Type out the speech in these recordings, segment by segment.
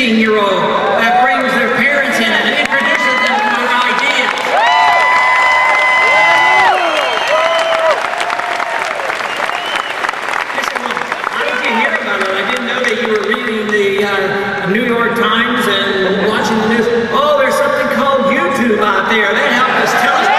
15-year-old that brings their parents in and introduces them to their ideas. I said, well, how did you hear about it? I didn't know that you were reading the New York Times and watching the news. Oh, there's something called YouTube out there. That helped us tell us.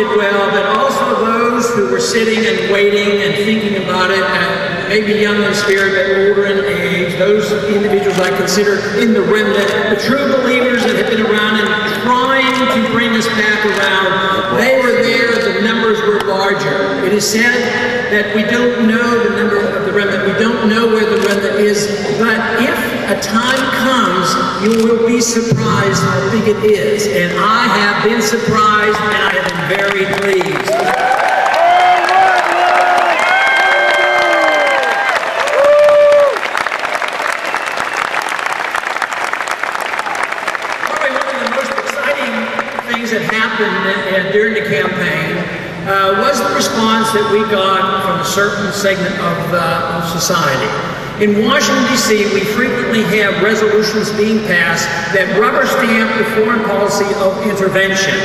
Well, but also those who were sitting and waiting and thinking about it, and maybe young in spirit but older in age, those individuals I consider in the remnant, the true believers that have been around and trying to bring us back around, they were there, the numbers were larger. It is said that we don't know the number of the remnant, we don't know where the remnant is, but if a time comes, you will be surprised how big it is. And I have been surprised, and I have been very pleased. Probably one of the most exciting things that happened during the campaign was the response that we got from a certain segment of society. In Washington, D.C., we frequently have resolutions being passed that rubber stamp the foreign policy of intervention.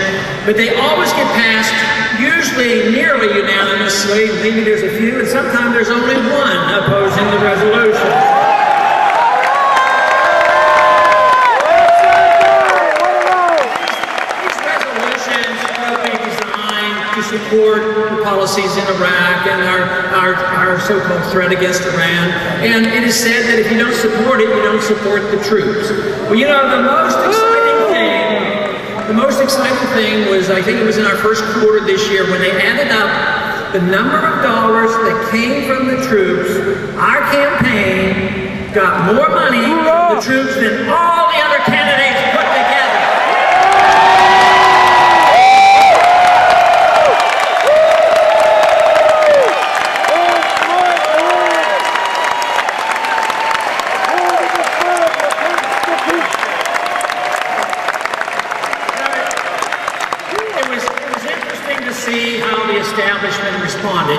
But they always get passed, usually nearly unanimously. Maybe there's a few, and sometimes there's only one opposing the resolution. These resolutions will be designed to support the policies in Iraq and our so-called threat against Iran. And it is said that if you don't support it, you don't support the troops. Well, you know, the most exciting thing was, I think it was in our first quarter this year, when they added up the number of dollars that came from the troops. Our campaign got more money from the troops than all the other candidates put together.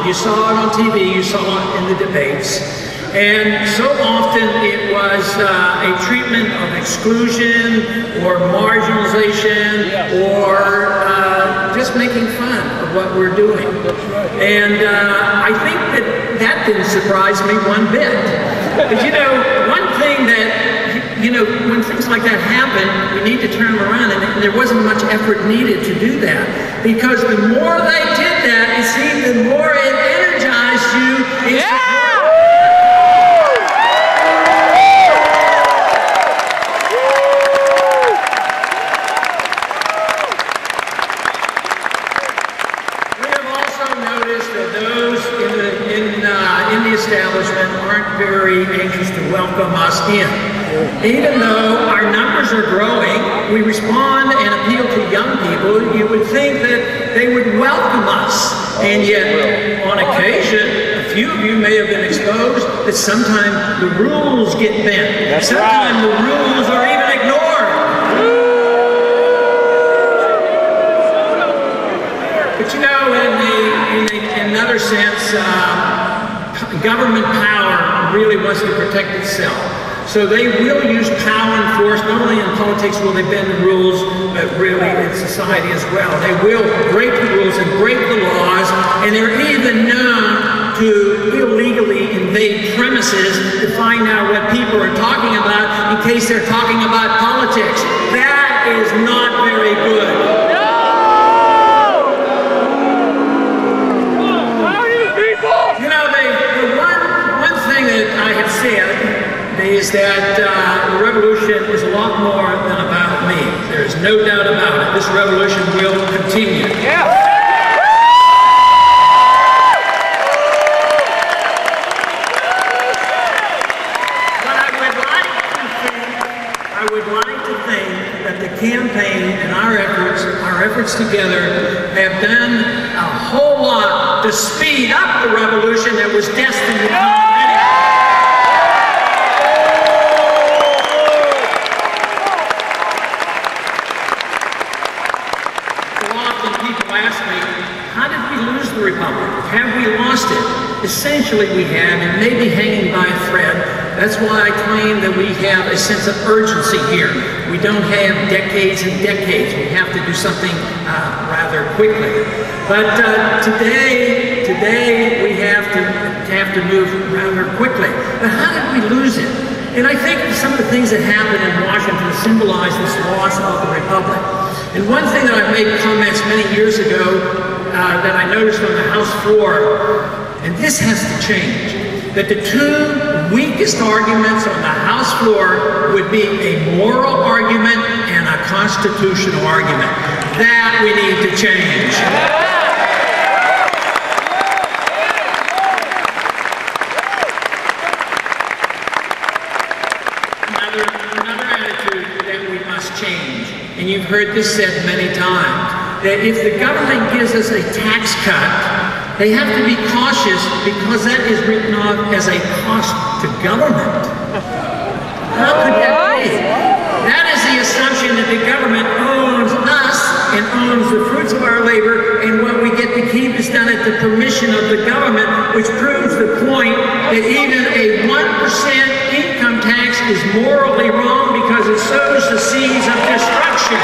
You saw it on TV, you saw it in the debates, and so often it was a treatment of exclusion or marginalization or just making fun of what we're doing. And I think that didn't surprise me one bit. But you know, one thing that, you know, when things like that happen, we need to turn them around, and there wasn't much effort needed to do that. Because the more they did that, it seemed the more it energized you in support. We have also noticed that those in the establishment aren't very anxious to welcome us in. Even though our numbers are growing, we respond and appeal to young people. You would think that they would welcome us. And yet, on occasion, a few of you may have been exposed that sometimes the rules get bent. Sometimes the rules are even ignored. But you know, in another sense, government power really wants to protect itself. So they will use power and force, not only in politics will they bend the rules, but really in society as well. They will break the rules and break the laws, and they're even known to illegally invade premises to find out what people are talking about in case they're talking about politics. That is not very good. You know, the one thing that I have said is that the revolution is a lot more than about me. There is no doubt about it. This revolution will continue. Yeah. But I would like to think that the campaign and our efforts together have done a whole lot to speed up the revolution that was destined to come. How did we lose the republic? Have we lost it? Essentially we have, and maybe hanging by a thread. That's why I claim that we have a sense of urgency here. We don't have decades and decades. We have to do something rather quickly. But today we have to move rather quickly. But how did we lose it? And I think some of the things that happened in Washington symbolize this loss of the republic. And one thing that I made comments many years ago that I noticed on the House floor, and this has to change, that the two weakest arguments on the House floor would be a moral argument and a constitutional argument. That we need to change. Another attitude that we must change, and you've heard this said many times, that if the government gives us a tax cut, they have to be cautious because that is written off as a cost to government. How could that be? That is the assumption that the government owns us and owns the fruits of our labor, and what we get to keep is done at the permission of the government, which proves the point that even a 1% income tax is morally wrong because it sows the seeds of destruction.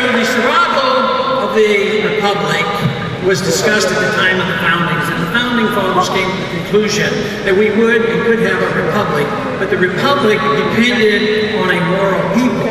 The survival of the republic was discussed at the time of the foundings, and the founding fathers came to the conclusion that we would and could have a republic, but the republic depended on a moral people.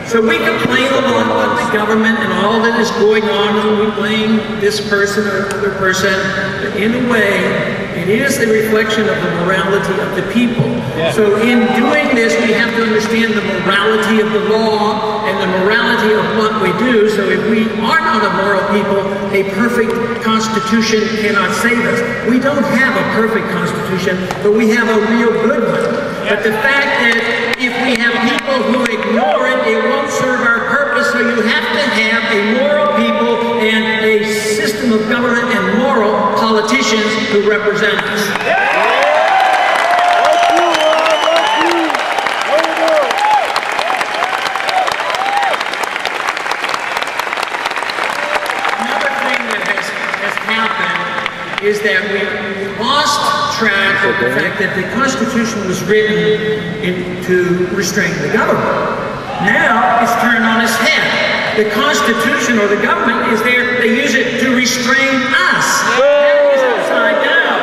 So we complain a lot about the government and all that is going on, and we blame this person or another person, but in a way, it is the reflection of the morality of the people. Yeah. So in doing this, we have to understand the morality of the law and the morality of what we do. So if we are not a moral people, a perfect constitution cannot save us. We don't have a perfect constitution, but we have a real good one. But the fact that if we have people who ignore it, it won't serve our purpose. So you have to have a moral people and a system of government and moral politicians who represent us. Another thing that has happened is that we lost track of the fact that the Constitution was written to restrain the government. Now it's turned on its head. The Constitution or the government is there, they use it to restrain us. That is upside down.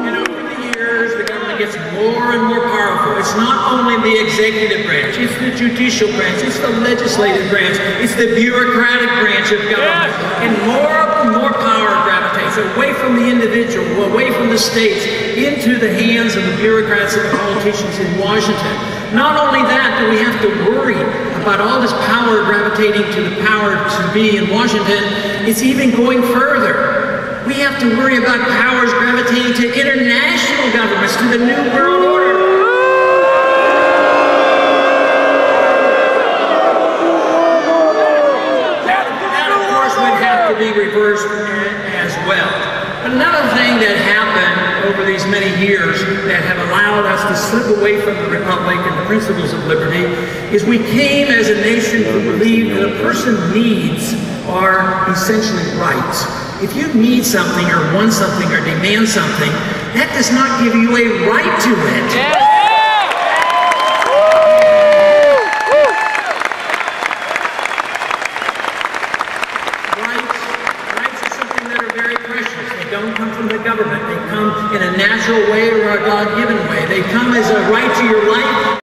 And over the years, the government gets more and more powerful. It's not only the executive branch, it's the judicial branch, it's the legislative branch, it's the bureaucratic branch of government. And more power gravitates away from the individual, away from the states, into the hands of the bureaucrats and the politicians in Washington. Not only that, but we have to worry about all this power gravitating to the power to be in Washington. It's even going further. We have to worry about powers gravitating to international governments, to the New World Order. That of course would have to be reversed as well. Another thing that happened over these many years that have allowed us to slip away from the republic and the principles of liberty is we came as a nation to believe that a person's needs are essentially rights. If you need something or want something or demand something, that does not give you a right to it. Yeah. Don't come from the government. They come in a natural way or a God-given way. They come as a right to your life.